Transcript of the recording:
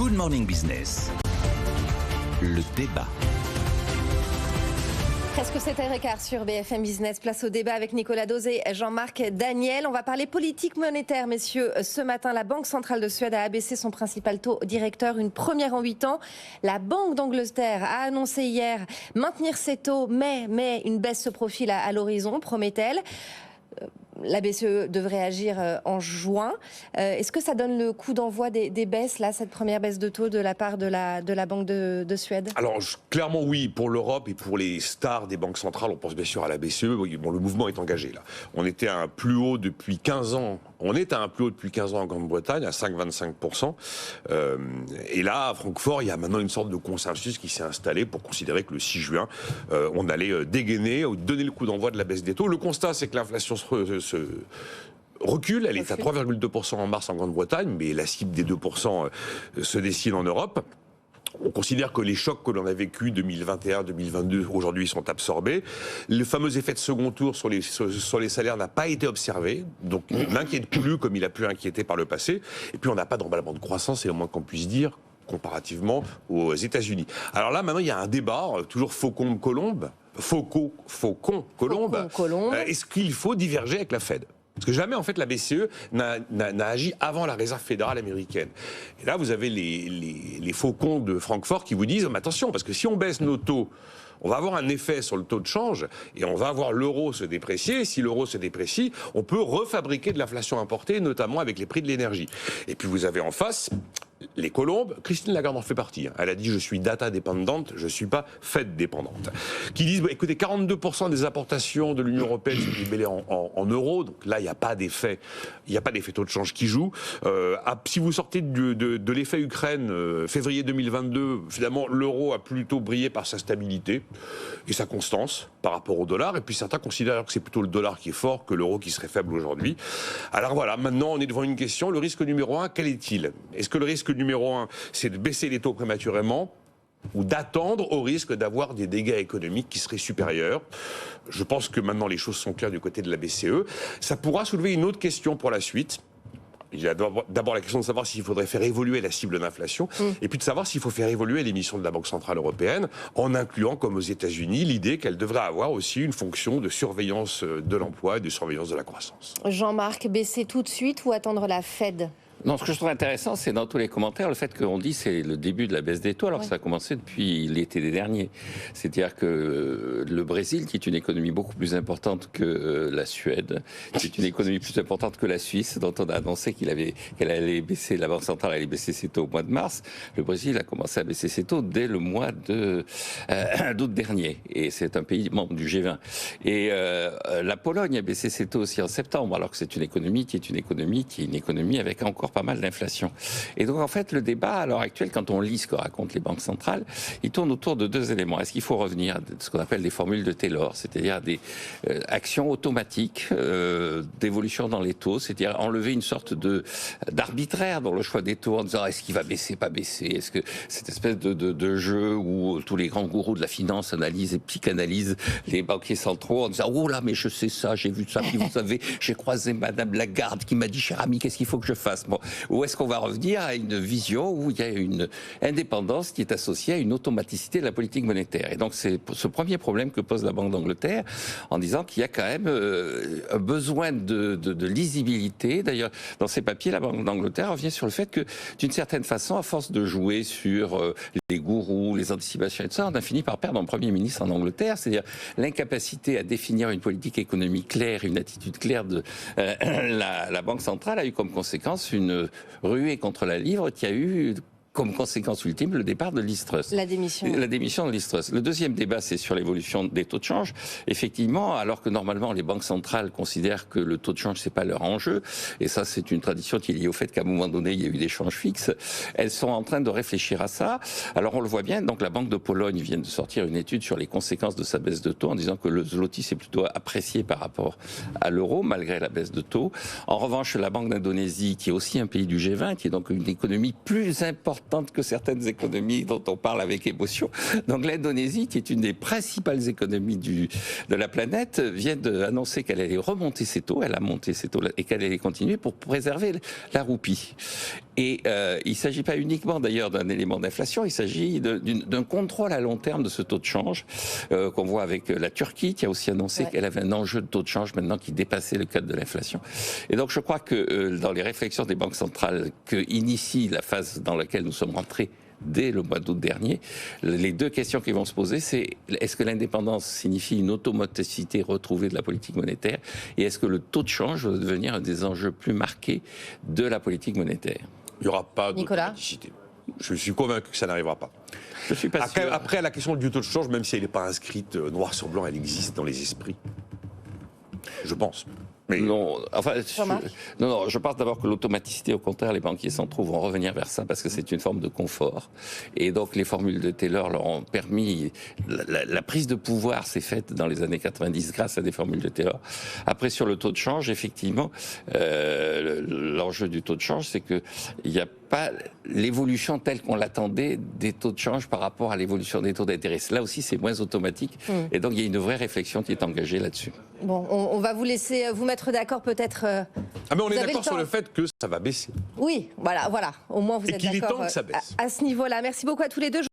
Good Morning Business. Le débat. Presque 7h15 sur BFM Business. Place au débat avec Nicolas Dosé et Jean-Marc Daniel. On va parler politique monétaire, messieurs. Ce matin, la Banque centrale de Suède a abaissé son principal taux directeur, une première en 8 ans. La Banque d'Angleterre a annoncé hier maintenir ses taux, mais une baisse se profile à l'horizon, promet-elle. La BCE devrait agir en juin. Est-ce que ça donne le coup d'envoi des baisses, là, cette première baisse de taux de la part de la Banque de Suède ? Alors, clairement, oui, pour l'Europe et pour les stars des banques centrales, on pense bien sûr à la BCE. Bon, le mouvement est engagé, là. On était à un plus haut depuis 15 ans. On est à un plus haut depuis 15 ans en Grande-Bretagne, à 5,25%. Et là, à Francfort, il y a maintenant une sorte de consensus qui s'est installé pour considérer que le 6 juin, on allait dégainer, donner le coup d'envoi de la baisse des taux. Le constat, c'est que l'inflation se recule, elle est à 3,2% en mars en Grande-Bretagne, mais la cible des 2% se dessine en Europe. On considère que les chocs que l'on a vécus 2021, 2022, aujourd'hui sont absorbés. Le fameux effet de second tour sur les salaires n'a pas été observé, donc il n'inquiète plus comme il a pu inquiéter par le passé. Et puis on n'a pas d'emballement de croissance, c'est le moins qu'on puisse dire, comparativement aux États-Unis. Alors là, maintenant, il y a un débat, toujours Faucon-Colombe. Est-ce qu'il faut diverger avec la Fed ? Parce que jamais, en fait, la BCE n'a agi avant la Réserve fédérale américaine. Et là, vous avez les faucons de Francfort qui vous disent « Mais attention, parce que si on baisse nos taux, on va avoir un effet sur le taux de change et on va voir l'euro se déprécier. Si l'euro se déprécie, on peut refabriquer de l'inflation importée, notamment avec les prix de l'énergie. » Et puis vous avez en face les colombes. Christine Lagarde en fait partie. Elle a dit « Je suis data dépendante, je ne suis pas Fed dépendante. » Qui disent « Écoutez, 42% des importations de l'Union européenne sont libellées en euros. Donc là, il n'y a pas d'effet. Il n'y a pas d'effet taux de change qui joue. Si vous sortez de l'effet Ukraine, février 2022, finalement, l'euro a plutôt brillé par sa stabilité et sa constance par rapport au dollar. Et puis certains considèrent que c'est plutôt le dollar qui est fort que l'euro qui serait faible aujourd'hui. Alors voilà, maintenant, on est devant une question. Le risque numéro 1, quel est-il ? Est-ce que le risque numéro 1, c'est de baisser les taux prématurément ou d'attendre au risque d'avoir des dégâts économiques qui seraient supérieurs? Je pense que maintenant les choses sont claires du côté de la BCE. Ça pourra soulever une autre question pour la suite. Il y a d'abord la question de savoir s'il faudrait faire évoluer la cible d'inflation et puis de savoir s'il faut faire évoluer les missions de la Banque centrale européenne en incluant, comme aux États-Unis, l'idée qu'elle devrait avoir aussi une fonction de surveillance de l'emploi et de surveillance de la croissance. Jean-Marc, baisser tout de suite ou attendre la Fed ? Non, ce que je trouve intéressant, c'est dans tous les commentaires le fait qu'on dit c'est le début de la baisse des taux, alors que ça a commencé depuis l'été dernier. C'est-à-dire que le Brésil, qui est une économie beaucoup plus importante que la Suède, qui est une économie plus importante que la Suisse, dont on a annoncé qu'elle allait baisser, la Banque centrale allait baisser ses taux au mois de mars, le Brésil a commencé à baisser ses taux dès le mois d'août dernier. Et c'est un pays membre du G20. Et la Pologne a baissé ses taux aussi en septembre, alors que c'est une économie qui est une économie avec encore pas mal d'inflation. Et donc, en fait, le débat, à l'heure actuelle, quand on lit ce que racontent les banques centrales, il tourne autour de deux éléments. Est-ce qu'il faut revenir à ce qu'on appelle les formules de Taylor, c'est-à-dire des actions automatiques d'évolution dans les taux, c'est-à-dire enlever une sorte d'arbitraire dans le choix des taux en disant est-ce qu'il va baisser, pas baisser, est-ce que cette espèce de jeu où tous les grands gourous de la finance analysent et psychanalysent les banquiers centraux en disant oh là, mais je sais ça, j'ai vu ça, puis vous savez, j'ai croisé Madame Lagarde qui m'a dit cher ami, qu'est-ce qu'il faut que je fasse? Bon, ou est-ce qu'on va revenir à une vision où il y a une indépendance qui est associée à une automaticité de la politique monétaire? Et donc c'est ce premier problème que pose la Banque d'Angleterre en disant qu'il y a quand même un besoin de lisibilité. D'ailleurs, dans ses papiers, la Banque d'Angleterre revient sur le fait que, d'une certaine façon, à force de jouer sur les gourous, les anticipations et tout ça, on a fini par perdre un Premier ministre en Angleterre, c'est-à-dire l'incapacité à définir une politique économique claire, une attitude claire de la Banque centrale a eu comme conséquence une ruée contre la livre qui a eu comme conséquence ultime le départ de Liz Truss. La démission. La démission de Liz Truss. Le deuxième débat, c'est sur l'évolution des taux de change. Effectivement, alors que normalement les banques centrales considèrent que le taux de change c'est pas leur enjeu, et ça c'est une tradition qui est liée au fait qu'à un moment donné il y a eu des changes fixes, elles sont en train de réfléchir à ça. Alors on le voit bien, donc la Banque de Pologne vient de sortir une étude sur les conséquences de sa baisse de taux en disant que le zloty s'est plutôt apprécié par rapport à l'euro malgré la baisse de taux. En revanche, la Banque d'Indonésie, qui est aussi un pays du G20, qui est donc une économie plus importante importante que certaines économies dont on parle avec émotion. Donc l'Indonésie, qui est une des principales économies de la planète, vient d'annoncer qu'elle allait remonter ses taux, elle a monté ses taux et qu'elle allait continuer pour préserver la roupie. Et il ne s'agit pas uniquement d'ailleurs d'un élément d'inflation, il s'agit d'un contrôle à long terme de ce taux de change qu'on voit avec la Turquie, qui a aussi annoncé qu'elle avait un enjeu de taux de change maintenant qui dépassait le cadre de l'inflation. Et donc je crois que dans les réflexions des banques centrales que initie la phase dans laquelle nous sommes rentrés dès le mois d'août dernier, les deux questions qui vont se poser, c'est est-ce que l'indépendance signifie une automaticité retrouvée de la politique monétaire, et est-ce que le taux de change va devenir un des enjeux plus marqués de la politique monétaire? Il n'y aura pas d'automaticité. Je suis convaincu que ça n'arrivera pas. Je suis pas sûr. Après, la question du taux de change, même si elle n'est pas inscrite noir sur blanc, elle existe dans les esprits. Je pense. Mais... Non, enfin, je pense d'abord que l'automaticité, au contraire, les banquiers centraux vont revenir vers ça parce que c'est une forme de confort. Et donc, les formules de Taylor leur ont permis. La prise de pouvoir s'est faite dans les années 90 grâce à des formules de Taylor. Après, sur le taux de change, effectivement, l'enjeu du taux de change, c'est qu'il n'y a pas l'évolution telle qu'on l'attendait des taux de change par rapport à l'évolution des taux d'intérêt. Là aussi, c'est moins automatique. Et donc, il y a une vraie réflexion qui est engagée là-dessus. Bon, on va vous laisser vous mettre d'accord peut-être. Ah mais on est d'accord sur le fait que ça va baisser. Oui, voilà. Au moins vous êtes qu'il est d'accord temps que ça baisse. à ce niveau-là. Merci beaucoup à tous les deux.